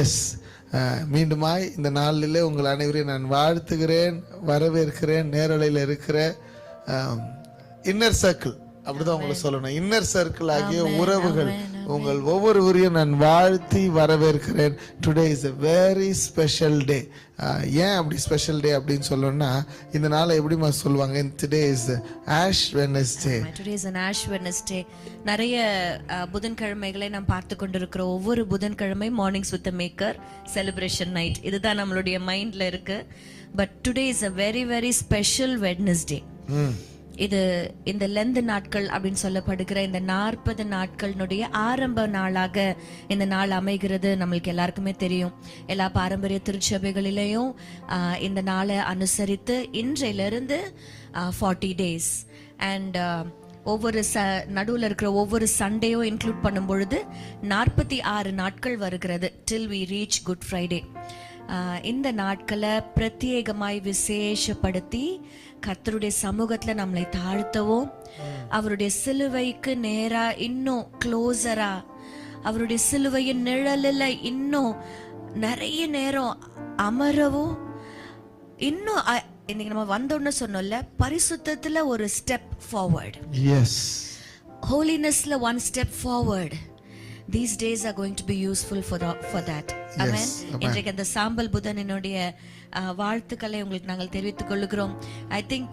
S, மீண்டுமாய் இந்த நாளிலே உங்கள் அனைவரையும் நான் வாழ்த்துகிறேன், வரவேற்கிறேன். நேரலையில் இருக்கிற இன்னர் சர்க்கிள், அப்படிதான் உங்களை சொல்லணும், இன்னர் சர்க்கிள் ஆகிய உறவுகள் உங்கள் ஒவ்வொருவரையும் நான் வாழ்த்தி வரவேற்கிறேன். Today is a very special day. ஏன் அப்படி ஸ்பெஷல் டே அப்படின்னு சொல்லணும்னா, இந்த நாளை எப்படிமா சொல்லுவாங்க, today is ash Wednesday. Today is an ash Wednesday. நிறைய புதன்கிழமைகளை நாம் பார்த்து கொண்டிருக்கிறோம். ஒவ்வொரு புதன்கிழமை mornings with maker celebration night, இதுதான் நம்மளுடைய மைண்ட்ல இருக்கு. But today is a very very special Wednesday. இது இந்த லெந்து நாட்கள் அப்படின்னு சொல்லப்படுகிற இந்த 40 நாட்களினுடைய ஆரம்ப நாளாக இந்த நாள் அமைகிறது. நம்மளுக்கு எல்லாருக்குமே தெரியும். எல்லா பாரம்பரிய திருச்சபைகளிலையும் இந்த நாளை அனுசரித்து இன்றையிலிருந்து 40 days அண்ட் ஒவ்வொரு நடுவில் இருக்கிற ஒவ்வொரு சண்டேயும் இன்க்ளூட் பண்ணும் பொழுது 46 நாட்கள் வருகிறது till we reach Good Friday. இந்த நாட்களை பிரத்யேகமாய் விசேஷப்படுத்தி கர்த்தருடைய சமூகத்துல நம்மளை தாழ்த்தவும், அவருடைய சிலுவைக்கு நேரா இன்னும் க்ளோசரா, அவருடைய சிலுவையின் நிழலில் இன்னும் நிறைய நேரம் அமரவும், இன்னும் இன்னைக்கு நம்ம வந்தோன்னு சொன்னோம்ல, பரிசுத்தத்துல ஒரு ஸ்டெப் ஃபார்வர்ட், எஸ், ஹோலினஸ்ல one step forward. These days are going to be useful for that. Amen. இன்றைக்கு அந்த சாம்பல் புதனினுடைய வாழ்த்துக்களை உங்களுக்கு நாங்கள் தெரிவித்துக் கொள்கிறோம். I think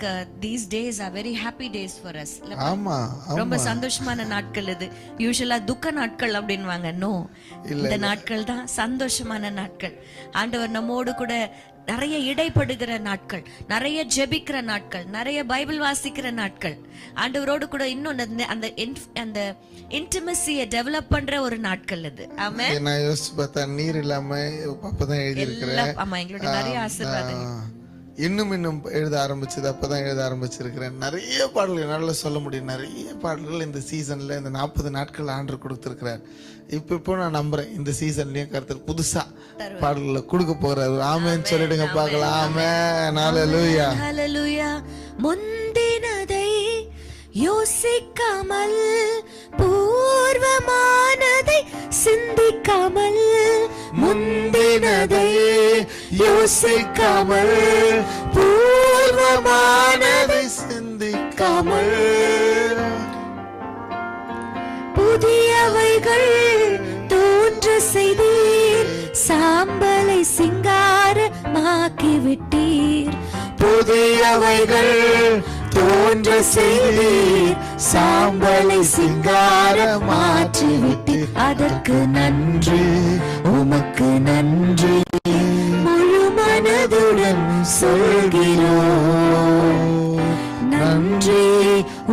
these days are very happy days for us. ஆமா, ரொம்ப சந்தோஷமான நாட்கள் இது. யூசுவலா துக்க நாட்கள் அப்படின்வாங்க. நோ, இந்த நாட்கள் தான் சந்தோஷமான நாட்கள். ஆண்டவர் நம்மோடு கூட நிறைய இடைப்படுகிற நாட்கள், நிறைய ஜெபிக்கிற நாட்கள், நிறைய பைபிள் வாசிக்கிற நாட்கள், ஆண்டவரோடு கூட இன்னும் அந்த இன்டிமசியை டெவலப் பண்ற ஒரு நாட்கள் இது. ஆமென். நான் யோசிச்சு பார்த்தா நீர் இல்லாம அப்பதான் எழுதி இருக்கிறேன். ஆமா, எங்களுடைய நிறைய ஆசீர்வாதம் இன்னும் எழுத ஆரம்பிச்சது அப்பதான் எழுத ஆரம்பிச்சிருக்கிறேன். நிறைய பாடல்கள் என்னால சொல்ல முடியும். நிறைய பாடல்கள் இந்த சீசன்ல இந்த 40 நாட்கள் ஆண்டவர் கொடுத்திருக்கிறார். இப்போ நான் நம்புறேன் இந்த சீசன்லயும் கர்த்தர் புதுசா பாடல்களை கொடுக்க போறாரு. ஆமென் சொல்லிடுங்க பார்க்கலாம். ஆமென். ஹல்லேலூயா, ஹல்லேலூயா. முந்தினதை யோசிக்காமல், பூர்வமானதை சிந்திக்காமல், முந்தினதை யோசிக்காமல், பூர்வமானதை சிந்திக்காமல், புதியவைகள் தோன்ற செய்தீர், சாம்பலை சிங்காரமாக்கி விட்டீர். புதியவைகள் தோன்ற செய்தீர், சாம்பலை சிங்காரமாற்றி விட்டீர். அதற்கு நன்றி, உமக்கு நன்றி, முழு மனதுடன் சொல்கிறோம். நன்றி,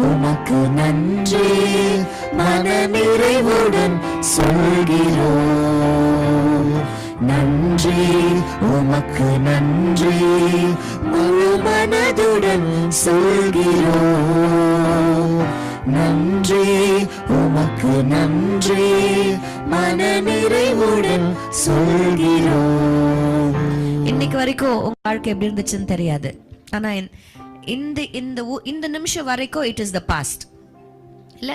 உமக்கு நன்றி, மன நிறைவுடன் சொல்கிறோம். நன்றி, உமக்கு நன்றி, முழு மனதுடன் சொல்கிறோம். நன்றி, உமக்கு நன்றி, மன நிறைவுடன் சொல்கிறோம். இன்னைக்கு வரைக்கும் உங்க வாழ்க்கை எப்படி இருந்துச்சுன்னு தெரியாது. ஆனா இந்த நிமிஷம் வரைக்கும் இட் இஸ் த பாஸ்ட் இல்ல.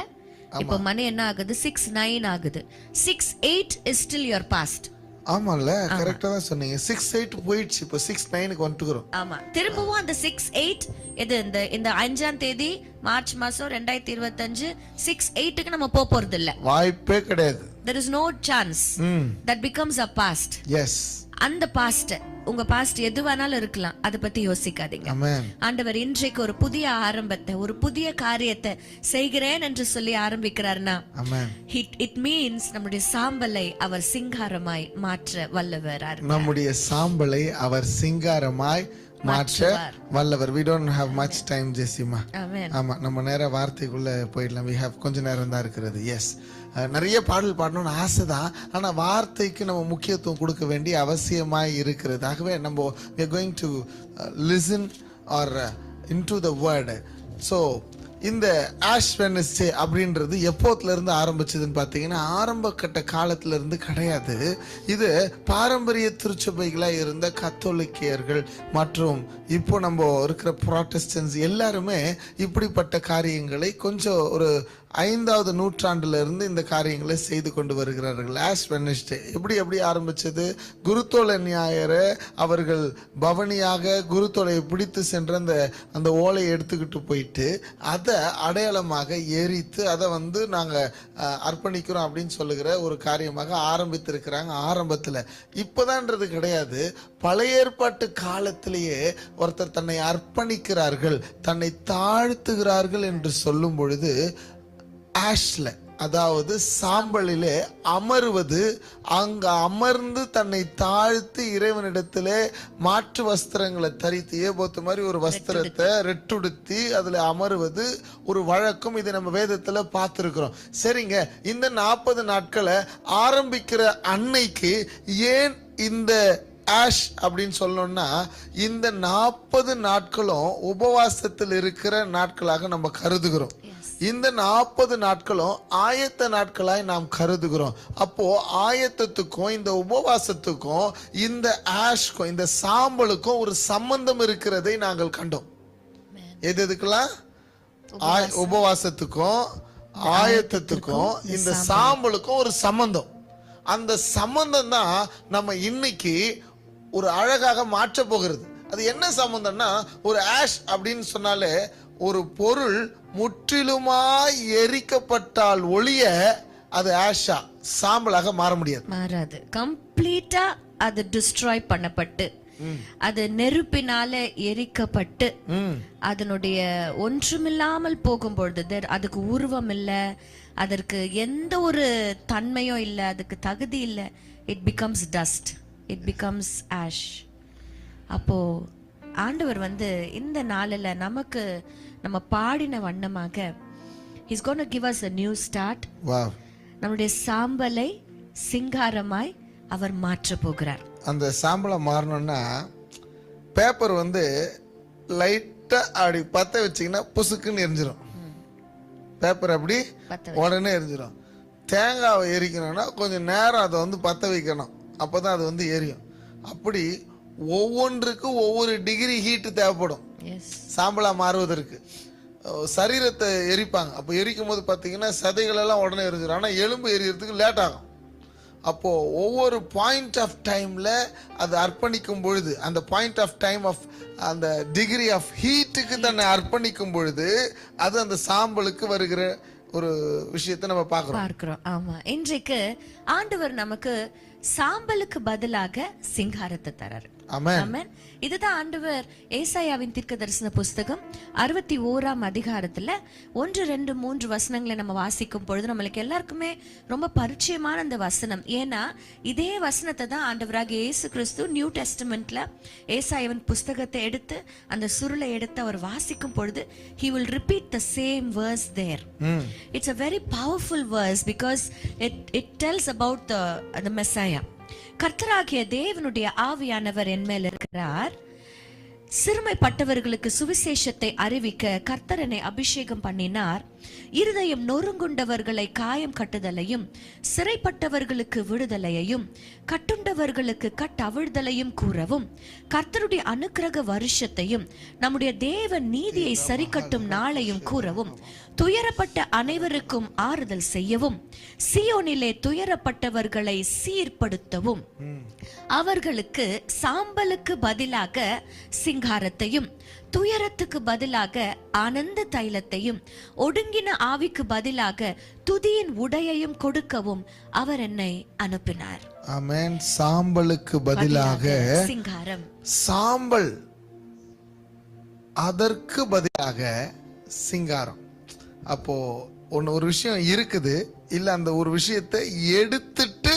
இப்போ மணி என்ன ஆகுது? 6:09 ஆகுது. 6:08 இஸ் ஸ்டில் யுவர் பாஸ்ட். ஆமால, கரெக்ட்டா தான் சொன்னீங்க. 6:08 போயிடுச்சு, இப்போ 6:09க்கு வந்துட்டோம். ஆமா, திரும்பவும் அந்த 6:08 இது இந்த 5ஆம் தேதி மார்ச் மாசம் 2025 6:08க்கு நம்ம போறது இல்ல. வாய்ப்பே கிடையாது. There is no chance that becomes a past. Yes. அந்த பாஸ்ட், உங்க பாஸ்ட் எதுவானாலும் இருக்கலாம், அதை பத்தி யோசிக்காதீங்க. ஆண்டவர் இன்றைக்கு ஒரு புதிய ஆரம்பத்தை, ஒரு புதிய காரியத்தை செய்கிறேன் என்று சொல்லி ஆரம்பிக்கிறார்னா, இட் மீன்ஸ் நம்முடைய சாம்பலை அவர் சிங்காரமாய் மாற்ற வல்லவர். நம்முடைய சாம்பலை அவர் சிங்காரமாய் மாற்ற வல்லவர். we don't have much time, Jezima. ஆமா, நம்ம நேரா வார்த்தைக்குள்ள போயிடலாம். we have கொஞ்ச நேரம் தான் இருக்கிறது. எஸ், நிறைய பாடல் பாடணும்னு ஆசைதான், ஆனா வார்த்தைக்கு நம்ம முக்கியத்துவம் கொடுக்க வேண்டிய அவசியமாய் இருக்கிறது. ஆகவே நம்ம we are going to listen or into the word. so இந்த ஆஷ் வெட்னஸ்டே அப்படின்றது எப்போத்துல இருந்து ஆரம்பிச்சதுன்னு பார்த்தீங்கன்னா, ஆரம்ப கட்ட காலத்துல இருந்து கிடையாது. இது பாரம்பரிய திருச்சபைகளா இருந்த கத்தோலிக்கர்கள் மற்றும் இப்போ நம்ம இருக்கிற புராட்டஸ்டன்ஸ் எல்லாருமே இப்படிப்பட்ட காரியங்களை கொஞ்சம் ஒரு 5வது நூற்றாண்டுல இருந்து இந்த காரியங்களை செய்து கொண்டு வருகிறார்கள். ஆஷ் வெட்னஸ்டே எப்படி ஆரம்பிச்சது? குருத்தோலை ஞாயிறு அவர்கள் பவனியாக குருத்தோலையை பிடித்து சென்ற அந்த ஓலையை எடுத்துக்கிட்டு போயிட்டு அதை அடையாளமாக எரித்து அதை நாங்க அர்ப்பணிக்கிறோம் அப்படின்னு சொல்லுகிற ஒரு காரியமாக ஆரம்பித்திருக்கிறாங்க. ஆரம்பத்துல இப்பதான்றது கிடையாது. பழைய ஏற்பாட்டு காலத்திலேயே ஒருத்தர் தன்னை அர்ப்பணிக்கிறார்கள், தன்னை தாழ்த்துகிறார்கள் என்று சொல்லும் பொழுது ஆஷ்ல, அதாவது சாம்பலிலே அமர்வது, அங்க அமர்ந்து தன்னை தாழ்த்தி இறைவனிடத்திலே மாற்று வஸ்திரங்களை தரித்து ஏபோத்து மாதிரி ஒரு வஸ்திரத்தை ரெட்டுடுத்தி அதுல அமருவது ஒரு வழக்கம். இதை நம்ம வேதத்துல பார்த்திருக்கிறோம். சரிங்க, இந்த 40 நாட்களை ஆரம்பிக்கிற அன்னைக்கு ஏன் இந்த ஆஷ் அப்படின்னு சொல்லணும்னா, இந்த 40 நாட்களும் உபவாசத்தில் இருக்கிற நாட்களாக நம்ம கருதுகிறோம். இந்த 40 நாட்களும் ஆயத்த நாட்களாய் நாம் கருதுகிறோம். அப்போ ஆயத்தத்துக்கும் இந்த உபவாசத்துக்கும் இந்த ஆஷ்க்கும் இந்த சாம்பலுக்கும் ஒரு சம்பந்தம் இருக்கிறதை நாங்கள் கண்டோம். எதுக்கெல்லாம்? உபவாசத்துக்கும் ஆயத்தத்துக்கும் இந்த சாம்பலுக்கும் ஒரு சம்பந்தம். அந்த சம்பந்தம் தான் நம்ம இன்னைக்கு ஒரு அழகாக மாற்ற போகிறது. அது என்ன சம்பந்தம்னா, ஒரு ஆஷ் அப்படின்னு சொன்னாலே ஒரு பொருள் முற்றிலுமாய் எரிக்கப்பட்டால் ஒழிய அது ஆஷா சாம்பலாக மாற முடியாது, மாறாது. கம்ப்ளீட்டா அது டிஸ்ட்ராய் பண்ணப்பட்டு, அது நெருப்பினால எரிக்கப்பட்டு, அதனுடைய ஒன்றுமில்லாமல் போகும்பொழுது அதுக்கு உருவம் இல்ல, அதற்கு எந்த ஒரு தன்மையும் இல்ல, அதுக்கு தகுதி இல்ல. It becomes dust, it becomes ash. அப்போ ஆண்டவர் இந்த நாளில் நமக்கு நம்ம பாடின வண்ணமாக he's going to give us a new start. Wow. நம்முடைய சாம்பலை சிங்காரமாய் அவர் மாற்ற போகிறார். அந்த சாம்பலை மாறணும்னா பேப்பர் லைட்டா அப்படி பத்த வச்சீங்கன்னா புசுக்குன்னு எரிஞ்சிடும். பேப்பர் அப்படி உடனே எரிஞ்சிடும். தேங்காவை எரிக்கணும்னா கொஞ்சம் நேரம் அதை பத்த வைக்கணும், அப்பதான் அது எரியும். அப்படி ஒவ்வொன்றுக்கு ஒவ்வொரு டிகிரி ஹீட் தேவைப்படும் சாம்பலா மாறுவதற்கு. சரீரத்தை எரிப்பாங்க, அப்போ எரிக்கும் போது பார்த்தீங்கன்னா சதைகள் எல்லாம் உடனே எரிஞ்சிடும். ஆனால் எலும்பு எரியறதுக்கு லேட் ஆகும். அப்போ ஒவ்வொரு பாயிண்ட் ஆஃப் டைம்ல அது அர்ப்பணிக்கும் பொழுது, அந்த பாயிண்ட் ஆஃப் டைம் ஆஃப் அந்த டிகிரி ஆஃப் ஹீட்டுக்கு தன்னை அர்ப்பணிக்கும் பொழுது அது அந்த சாம்பலுக்கு வருகிற ஒரு விஷயத்தை நம்ம பார்க்கிறோம். ஆமா, இன்றைக்கு ஆண்டவர் நமக்கு சாம்பலுக்கு பதிலாக சிங்காரத்தை தராரு. ஆமென். இதுதான் ஆண்டவர் ஏசாயாவின் தீர்க்கதரிசன புஸ்தகம் 61ஆம் அதிகாரத்துல 1, 2, 3 வசனங்களை நம்ம வாசிக்கும் பொழுது நம்மளுக்கு எல்லாருக்குமே ரொம்ப பரிச்சயமான அந்த வசனம். ஏன்னா இதே வசனத்தை தான் ஆண்டவராக இயேசு கிறிஸ்து நியூ டெஸ்டமெண்ட்ல ஏசாயாவின் புஸ்தகத்தை எடுத்து அந்த சுருளை எடுத்து அவர் வாசிக்கும் பொழுது he will repeat the same verse there. It's a very powerful verse because it tells about the Messiah. கர்த்தராகிய தேவனுடைய ஆவியானவர் என் மேல் இருக்கிறார், சிறுமைப்பட்டவர்களுக்கு சுவிசேஷத்தை அறிவிக்க கர்த்தர் என்னை அபிஷேகம் பண்ணினார், இருதயம் நொறுங்குண்டவர்களை காயம் கட்டுதலையும், சிறைப்பட்டவர்களுக்கு விடுதலையையும், கட்டுண்டவர்களுக்கு கட்டவிழ்தலையும் கூறவும், கர்த்தருடைய அனுக்கிரக வருஷத்தையும் நம்முடைய தேவ நீதியை சரிக்கட்டும் நாளையும் கூறவும், துயரப்பட்ட அனைவருக்கும் ஆறுதல் செய்யவும், சியோனிலே துயரப்பட்டவர்களை சீர்படுத்தவும், அவர்களுக்கு சாம்பலுக்கு பதிலாக சிங்காரத்தையும், துயரத்துக்கு பதிலாக ஆனந்த தைலத்தையும், ஒடுங்கின ஆவிக்கு பதிலாக துதியின் உடையையும் கொடுக்கவும் அவர் என்னை அனுப்பினார். ஆமென். சாம்பலுக்கு பதிலாக சிங்காரம், சாம்பல் அதற்கு பதிலாக சிங்காரம். அப்போ ஒரு விஷயம் இருக்குது இல்ல, அந்த ஒரு விஷயத்தை எடுத்துட்டு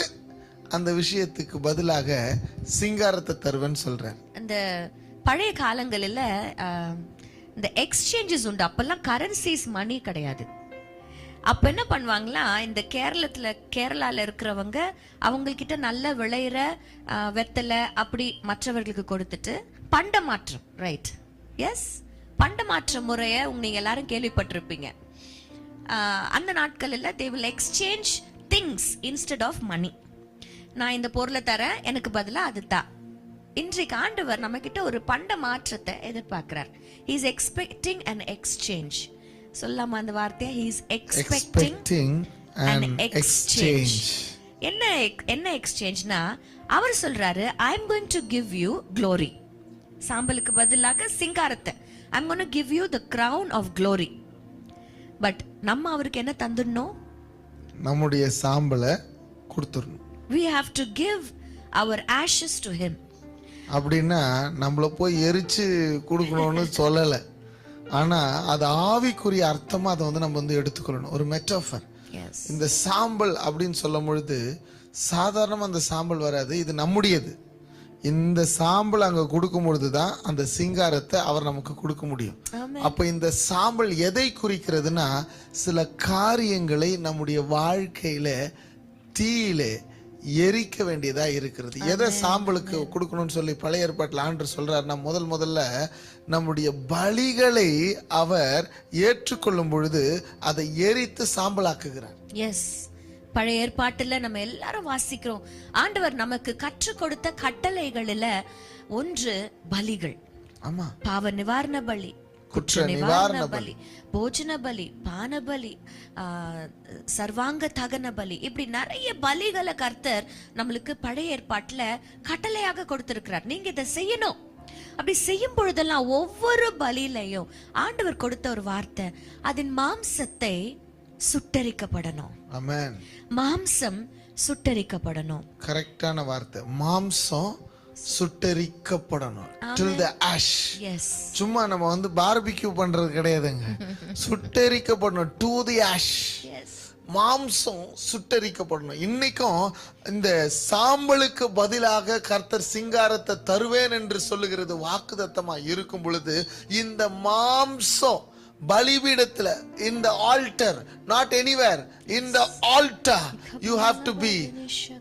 அந்த விஷயத்துக்கு பதிலாக சிங்காரத்தை தருவேன்னு சொல்றேன். அந்த பழைய காலங்களில் இந்த எக்ஸ்சேஞ்சஸ் உண்டு. அப்பெல்லாம் கரன்சிஸ் மணி கிடையாது. அப்ப என்ன பண்ணுவாங்களா, இந்த கேரளால இருக்கிறவங்க அவங்க கிட்ட நல்ல விளையிற வெத்தலை அப்படி மற்றவர்களுக்கு கொடுத்துட்டு பண்ட மாற்றம், ரைட்? எஸ், பண்ட மாற்ற முறையை நீங்க எல்லாரும் கேள்விப்பட்டிருப்பீங்க. அந்த நாட்களில் they will exchange things instead of money. நான் இந்த பொருளை தரேன், எனக்கு பதிலா அது தான். இன்றைக்கு ஆண்டவர் நம்ம கிட்ட ஒரு பண்ட மாற்றத்தை எதிர்பார்க்கிறார். he is expecting an exchange. சொல்லாம அந்த வார்த்தையை he is expecting expecting an exchange. என்ன எக்ஸ்சேஞ்ச்னா அவர் சொல்றாரு I am going to give you glory. சாம்பலுக்கு பதிலாக சிங்காரத்தை I am going to give you the crown of glory. But நம்ம அவருக்கு என்ன தந்துடணும்? நம்முடைய சாம்பலை கொடுத்துடணும். We have to give our ashes to him. அப்படின்னா நம்மள போய் எரிச்சு கொடுக்கணும்னு சொல்லல, ஆனா அது ஆவிக்குரிய அர்த்தமா அதை வந்து நம்ம வந்து எடுத்துக்கொள்ளணும். ஒரு மெட்டாஃபர். இந்த சாம்பல் அப்படின்னு சொல்லும் பொழுது சாதாரணமா அந்த சாம்பல் வராது, இது நம்முடையது. இந்த சாம்பல் அங்க கொடுக்கும் பொழுதுதான் அந்த சிங்காரத்தை அவர் நமக்கு கொடுக்க முடியும். அப்ப இந்த சாம்பல் எதை குறிக்கிறதுனா சில காரியங்களை நம்முடைய வாழ்க்கையில தீயிலே எரிக்க வேண்டியதா இருக்கிறது. எதை சாம்பலுக்கு கொடுக்கணும்னு சொல்லி பழைய ஏற்பாட்டில் ஆண்டவர் சொல்றாருன்னா முதல்ல நம்முடைய பலிகளை அவர் ஏற்றுக்கொள்ளும் பொழுது அதை எரித்து சாம்பலாக்குகிறார். எஸ், பழைய ஏற்பாட்டுல நம்ம எல்லாரும் வாசிக்கிறோம், ஆண்டவர் நமக்கு கற்றுக் கொடுத்த கட்டளைகளில ஒன்று பலிகள். ஆமா, பாவ நிவாரண பலி, குற்ற நிவாரண பலி, போஜன பலி, பான பலி, சர்வாங்க தகன பலி, இப்படி நிறைய பலிகளை கர்த்தர் நம்மளுக்கு பழைய ஏற்பாட்டுல கட்டளையாக கொடுத்திருக்கிறார். நீங்க இதை செய்யணும். அப்படி செய்யும் பொழுதெல்லாம் ஒவ்வொரு பலியிலையும் ஆண்டவர் கொடுத்த ஒரு வார்த்தை, அதன் மாம்சத்தை சுட்டரிக்கப்படணும். ஆமென். மாம்சம் சுட்டரிக்கப்படணும். கரெக்டான வார்த்தை, மாம்சம் சுட்டரிக்கப்படணும். till the ash. எஸ், சும்மா நம்ம வந்து பார்பிக்யூ பண்றது கிடையாதுங்க, சுட்டரிக்கப்படணும். to the ash. எஸ், மாம்சம் சுட்டரிக்கப்படணும். இன்னைக்கும் இந்த சாம்பலுக்கு பதிலாக கர்த்தர் சிங்காரத்தை தருவேன் என்று சொல்லுகிறது வாக்குத்தத்தமா இருக்கும் பொழுது, இந்த மாம்சம் பலிபீடத்துல, இந்த alter, not anywhere, in the altar you have to be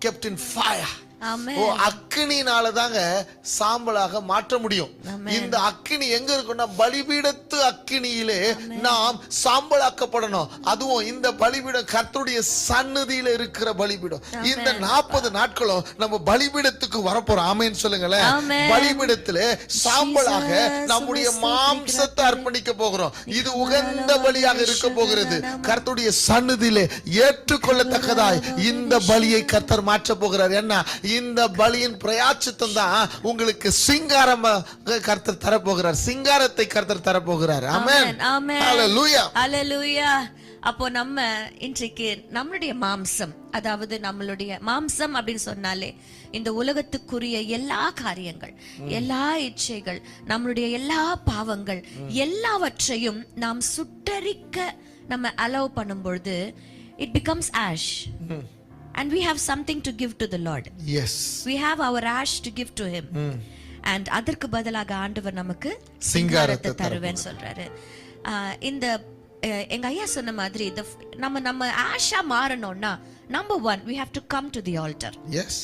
kept in fire. ஓ, அக்கினினால தாங்க சாம்பலாக மாற்ற முடியும். இந்த அக்கினி எங்க இருக்குன்னா பலிபீடத்து அக்கினியிலே நாம் சாம்பலாக்கப்படணும். அதுவும் இந்த பலிபீடம் கர்த்தருடைய சந்நிதியில இருக்கிற பலிபீடம். இந்த 40 நாட்களும் நம்ம பலிபீடத்துக்கு வரப்போறோம். ஆமென் சொல்லுங்களேன். பலிபீடத்திலே சாம்பலாக நம்முடைய மாம்சத்தை அர்ப்பணிக்க போகிறோம். இது உகந்த பலியாக இருக்க போகிறது. கர்த்தருடைய சந்நிதியிலே ஏற்றுக்கொள்ளத்தக்கதாய் இந்த பலியை கர்த்தர் மாற்ற போகிறார். என்ன, இந்த பலியின் பிரயாச்சித்தம் தான் உங்களுக்கு சிங்காரமாக கர்த்தர் தரப்போகிறார். சிங்காரத்தை கர்த்தர் தரப்போகிறார். ஆமென், ஆமென், ஹல்லேலூயா, ஹல்லேலூயா. அப்போ நம்ம இன்றைக்கு நம்மளுடைய மாம்சம், அதாவது நம்மளுடைய மாம்சம் அப்படின்னு சொன்னாலே இந்த உலகத்துக்குரிய எல்லா காரியங்கள், எல்லா இச்சைகள், நம்மளுடைய எல்லா பாவங்கள் எல்லாவற்றையும் நாம் சுட்டரிக்க நம்ம அலோவ் பண்ணும் பொழுது it becomes ash. And we have something to give to the Lord. Yes. We have our ash to give to him. And அதற்கு பதிலாக ஆண்டவர் நமக்கு சிங்காரத்தை தருவேன்னு சொல்றாரு. இந்த எங்க ஐயா சொன்ன மாதிரி நம்ம ஆஷா மாறணும்னா number 1 we have to come to the altar. Yes.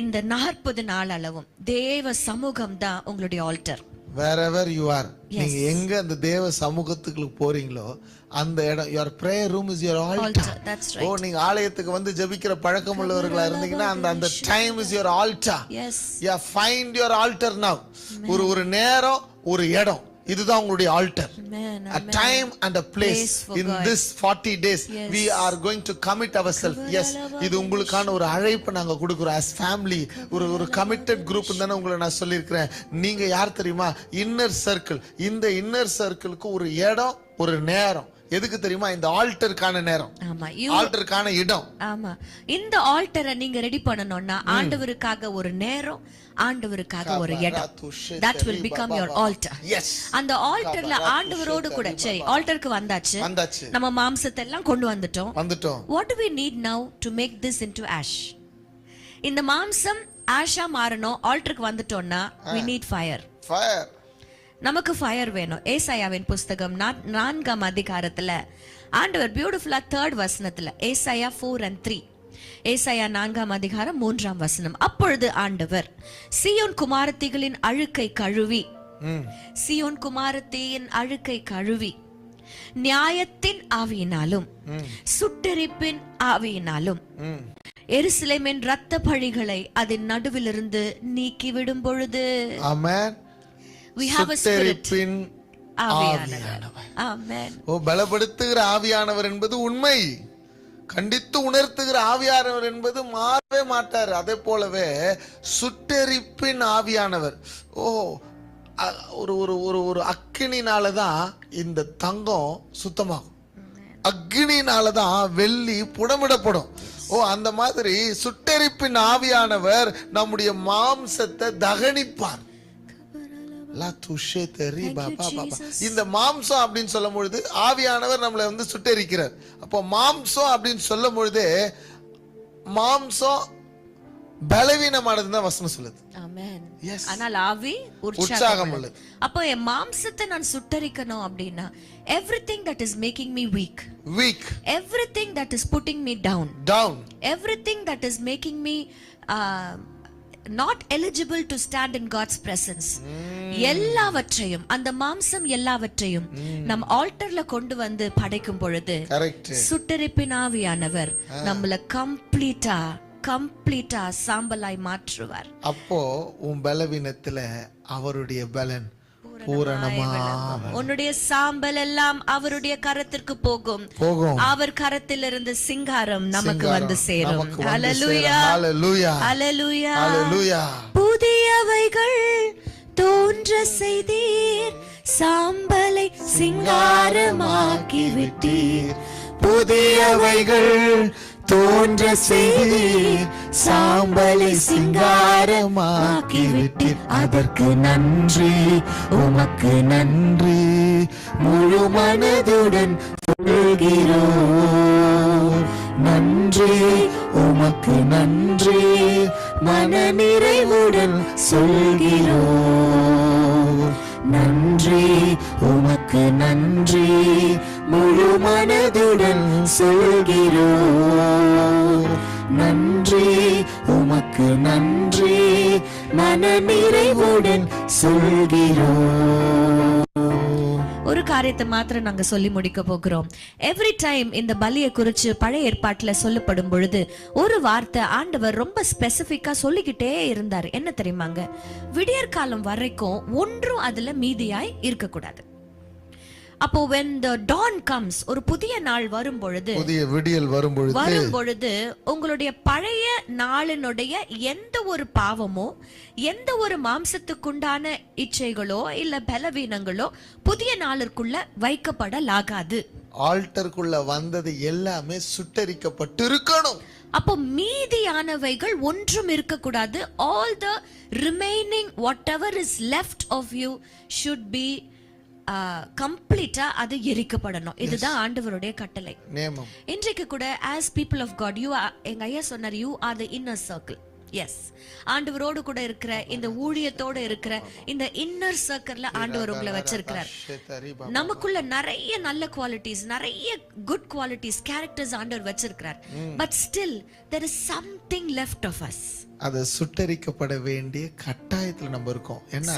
இந்த 40 நாள் அளவும் தேவ சமூகம் தான் உங்களுடைய ஆல்டர். wherever you are, நீங்க எங்க அந்த தேவ சமூகத்துக்கு போறீங்களோ அந்த இடம், your prayer room is your altar. That's right. ஓ, நீங்க ஆலயத்துக்கு வந்து ஜெபிக்கிற பழக்கம் உள்ளவர்களா இருந்தீங்கன்னா அந்த time is your altar. Yes. Yeah, find your altar now. ஒரு நேரம், ஒரு இடம், இதுதான் உங்களுடைய altar. A time and a place. In this 40 days we are going to commit ourselves. Yes, இது உங்களுக்கான ஒரு அழைப்பு நாங்க கொடுக்கிறோம். as family ஒரு committed group தான உங்களை நான் சொல்லியிருக்கிறேன். நீங்க யார் தெரியுமா? Inner circle. இந்த இன்னர் சர்க்கிளுக்கு ஒரு இடம், ஒரு நேரம். எதுக்கு தெரியுமா? இந்த ஆல்டருக்கான நேரம், ஆல்டருக்கான இடம். ஆமா, இந்த ஆல்டரை நீங்க ரெடி பண்ணனும்னா ஆண்டவருக்காக ஒரு நேரம், ஆண்டவருக்காக ஒரு இடம். that will become your altar. Yes. அந்த ஆல்டர்ல ஆண்டவரோடு கூட, சரி ஆல்டருக்கு வந்தாச்சு, நம்ம மாம்சத்தை எல்லாம் கொண்டு வந்துட்டோம். what do we need now to make this into ash? இந்த மாம்சம் ஆஷா மாறணும். ஆல்டருக்கு வந்துட்டோம்னா we need fire. நமக்கு ஃபயர் வேணும். ஏசாயாவின் புஸ்தகம் 4ஆம் அதிகாரத்துல ஆண்டவர் பியூட்டிஃபுல்லா 3rd வசனத்துல, ஏசாயா 4:3, ஏசாயா 4ஆம் அதிகாரம் 3ஆம் வசனம், அப்பொழுது ஆண்டவர் சீயோன் குமாரத்திகளின் அழுக்கை கழுவி, சீயோன் குமாரத்தியின் அழுக்கை கழுவி, நியாயத்தின் ஆவியினாலும் சுட்டெரிப்பின் ஆவியினாலும் எருசலேமின் இரத்த பழிகளை அதன் நடுவிலிருந்து நீக்கி விடும் பொழுது. ஆமென். We have a spirit. ஆவியானவர். ஆமென். ஓ, பலப்படுத்துகிற ஆவியானவர் என்பது உண்மை. கண்டித்து உணர்த்துகிற ஆவியானவர் என்பது மாறவே மாட்டார். அதே போலவே சுட்டெரிப்பின் ஆவியானவர். ஓ, ஒரு ஒரு ஒரு ஒரு அக்கினினாலதான் இந்த தங்கம் சுத்தமாகும். அக்னினாலதான் வெள்ளி புடமிடப்படும். ஓ, அந்த மாதிரி சுட்டெரிப்பின் ஆவியானவர் நம்முடைய மாம்சத்தை தகனிப்பார். இந்த மாம்சம் அப்படின்னு சொல்லும் பொழுது ஆவியானவர் நம்மளை சுட்டெரிக்கிறார். அப்போ மாம்சம் அப்படின்னு சொல்லும் பொழுது மாம்சம் பலவீனமானதுன்னு தான் வசனம் சொல்லுது. ஆமென். Yes. ஆனால் ஆவி உற்சாகம் உள்ளது. அப்போ என் மாம்சத்தை நான் சுட்டரிக்கணும் அப்படின்னா everything that is making me weak, everything that is putting me down, everything that is making me not eligible to stand in God's presence, எல்லாவற்றையும், அந்த மாம்சம் எல்லாவற்றையும் நம் ஆல்டர்ல கொண்டு வந்து படைக்கும் பொழுது சுட்டரிப்பின் ஆவியானவர் நம்மள கம்ப்ளீட்டா சாம்பலாய் மாற்றுவார். அப்போ உன் பலவீனத்துல அவருடைய பலன் பூரணமா, உன்னுடைய சாம்பல் எல்லாம் அவருடைய கரத்திற்கு போகும். அவர் கரத்திலிருந்து சிங்காரம் நமக்கு வந்து சேரும். ஹல்லேலூயா, ஹல்லேலூயா, ஹல்லேலூயா, ஹல்லேலூயா. புதியவைகள் தோன்ற செய்தீர், சாம்பலை சிங்காரமாக்கி விட்டீர். புதியவைகள் தோன்ற செய்தீர், சாம்பலை சிங்காரமாக்கி விட்டீர். அதற்கு நன்றி, உமக்கு நன்றி, முழு மனதுடன் சொல்கிறோம். நன்றி, உமக்கு நன்றி, மன நிறைவுடன் சொல்கிறோம். நன்றி, உமக்கு நன்றி, முழு மனதுடன் சொல்கிறோம். நன்றி, உமக்கு நன்றி, மன நிறைவுடன் சொல்கிறோம். ஒரு காரியத்தை மாத்திரம் நாங்க சொல்லி முடிக்க போகிறோம். எவ்ரி டைம் இந்த பலியை குறித்து பழைய ஏற்பாட்டுல சொல்லப்படும் பொழுது ஒரு வார்த்தை ஆண்டவர் ரொம்ப ஸ்பெசிபிக்கா சொல்லிக்கிட்டே இருந்தார். என்ன தெரியுமாங்க? விடியற் காலம் வரைக்கும் ஒன்றும் அதுல மீதியாய் இருக்க கூடாது. அப்போ when the dawn comes, ஒரு புதிய நாள் வரும் பொழுது, புதிய விடியல் வரும் பொழுது உங்களுடைய பழைய நாளினுடைய எந்த ஒரு பாவமோ, எந்த ஒரு மாம்சத்துக்குண்டான இச்சைகளோ இல்ல பலவீனங்களோ புதிய நாளிற்குள்ள வைக்கப்படலாகாது. ஆல்டருக்குள்ள வந்தது எல்லாமே சுட்டரிக்கப்பட்டு இருக்கணும். அப்போ மீதியானவைகள் ஒன்றும் இருக்கக்கூடாது. all the remaining whatever is left of you should be கம்ப்ளீட்டா அது எரிக்கப்படணும். இதுதான் ஆண்டவருடைய கட்டளை. இன்றைக்கு கூட as people of God, you are, எங்க ஐயா சொன்னார், you are the inner circle. Yes, ஆண்டவரோடு கூட இருக்கிற, இந்த ஊழியத்தோட இருக்கிற இந்த இன்னர் சர்க்கிள்ல ஆண்டவர் உங்களை வச்சிருக்கிறார். நமக்குள்ள நிறைய நல்ல குவாலிட்டிஸ், நிறைய குட் குவாலிட்டிஸ், கேரக்டர்ஸ் ஆண்டவர் வச்சிருக்கிறார். But still there is something left of us. அது சுட்டரிக்கப்பட வேண்டிய கட்டாயத்துல நம்ம இருக்கோம். ஏன்னா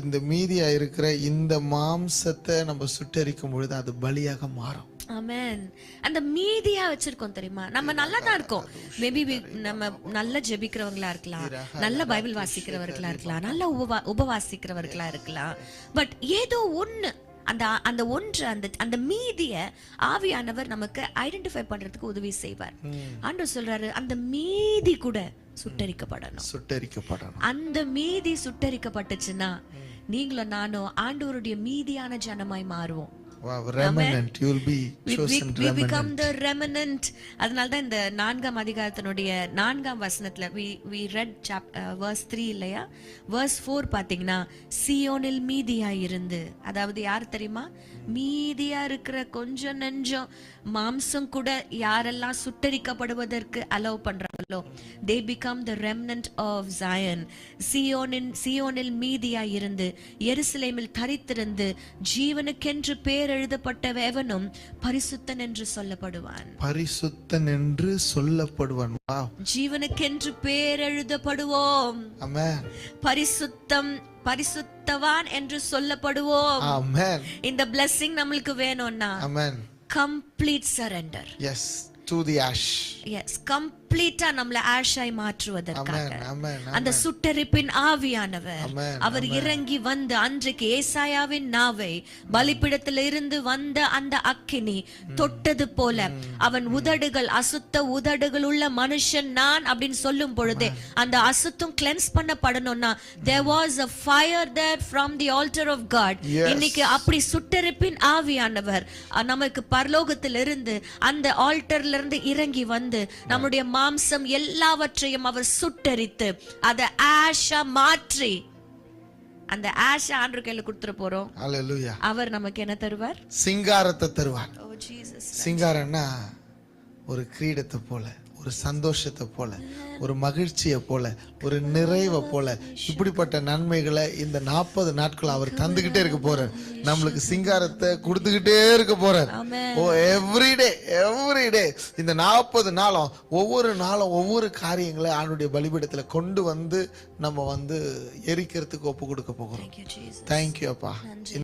இந்த மீதியா இருக்கிற இந்த மாம்சத்தை நம்ம சுட்டரிக்கும் பொழுது அது பலியாக மாறும். ஆமென். அந்த மீதியா வச்சிருக்கோம் தெரியுமா? நம்ம நல்லா தான் இருக்கோம். மேபி நம்ம நல்ல ஜெபிக்கிறவங்களா இருக்கலாம், நல்ல பைபிள் வாசிக்கிறவர்களா இருக்கலாம், நல்ல உபவாசிக்கிறவர்களா இருக்கலாம். பட் ஏதோ ஒண்ணு, அந்த ஒன்று, அந்த மீதிய ஆவியானவர் நமக்கு ஐடென்டிஃபை பண்றதுக்கு உதவி செய்வார். ஆண்டவர் சொல்றாரு, அந்த மீதி கூட சுட்டரிக்கப்படணும். அந்த மீதி சுட்டரிக்கப்பட்டுச்சுன்னா நீங்களும் நானும் ஆண்டவருடைய மீதியான ஜனமாய் மாறுவோம். Wow, remnant, you will be chosen remnant. We become the remnant. அதனால்தான் இந்த 4ஆம் அதிகாரத்தினுடைய 4ஆம் வசனத்துல we read verse 3 இல்லையா? verse 4 பாத்தீங்கன்னா, சியோனில் மீதியாய் இருந்து, அதாவது யார் தெரியுமா? மீதியா இருக்கிற கொஞ்சம் நெஞ்சம் மாம்சம் கூட யாரெல்லாம் சுட்டரிக்கப்படுவதற்கு அலோவ் பண்றாங்களோ, they become the remnant of Zion. சியோனில் மீதியாய் இருந்து, எருசலேமில் தரித்திருந்து, ஜீவனுக்கென்று பேர் எழுதப்பட்ட எவனும் பரிசுத்தன் என்று சொல்லப்படுவான். பரிசுத்தன் என்று சொல்லப்படுவான். ஜீவனுக்கென்று பேர் எழுதப்படுவோம். ஆமென். பரிசுத்தவான் என்று சொல்லப்படுவோம். ஆமென். இந்த blessing நமக்கு வேணும்னா, ஆமென், complete surrender. Yes, to the ash. Yes, complete கம்ப்ளீட்டா நம்மள ஆஷாய் மாற்றுவதற்காக ஆமென் அந்த சுட்டெரிப்பின் ஆவியானவர் ஆமென் அவர் இறங்கி வந்து அன்றைக்கு ஏசாயாவின் நாவை பலிபீடத்தில் இருந்து வந்த அந்த அக்கினி தொட்டது போல அவன் உதடுகள் அசுத்த உதடுகள் உள்ள மனுஷன் நான் அப்படின்னு சொல்லும் பொழுதே அந்த அசுத்தம் cleanse பண்ணப்படணும்னா there was a fire there from the altar of God. இன்னைக்கு அப்படி சுட்டெரிப்பின் ஆவியானவர் நமக்கு பரலோகத்திலிருந்து அந்த ஆல்டர்ல இருந்து இறங்கி வந்து நம்முடைய மாம்சம் எல்லாவற்றையும் அவர் சுட்டெரித்து அதை ஆஷா மாற்றி அந்த ஆஷா ஆண்டவர் கையில கொடுத்துட போறோம். ஹalleluya. அவர் நமக்கு என்ன தருவார்? சிங்காரத்தை தருவார். ஓ ஜீசஸ். சிங்காரம்னா ஒரு கிரீடத்தை போல, ஒரு சந்தோஷத்தை போல, ஒரு மகிழ்ச்சியை போல, ஒரு நிறைவை போல, இப்படிப்பட்ட நன்மைகளை இந்த 40 நாட்கள் அவர் தந்துகிட்டே இருக்க போறார். நம்மளுக்கு சிங்காரத்தை கொடுத்துக்கிட்டே இருக்க போறார். ஓ எவ்ரிடே இந்த 40 நாளும் ஒவ்வொரு நாளும் ஒவ்வொரு காரியங்களை ஆண்டுடைய பலிபீடத்துல கொண்டு வந்து நம்ம வந்து எரிக்கிறதுக்கு ஒப்பு கொடுக்க போகிறோம். தேங்க்யூ அப்பா.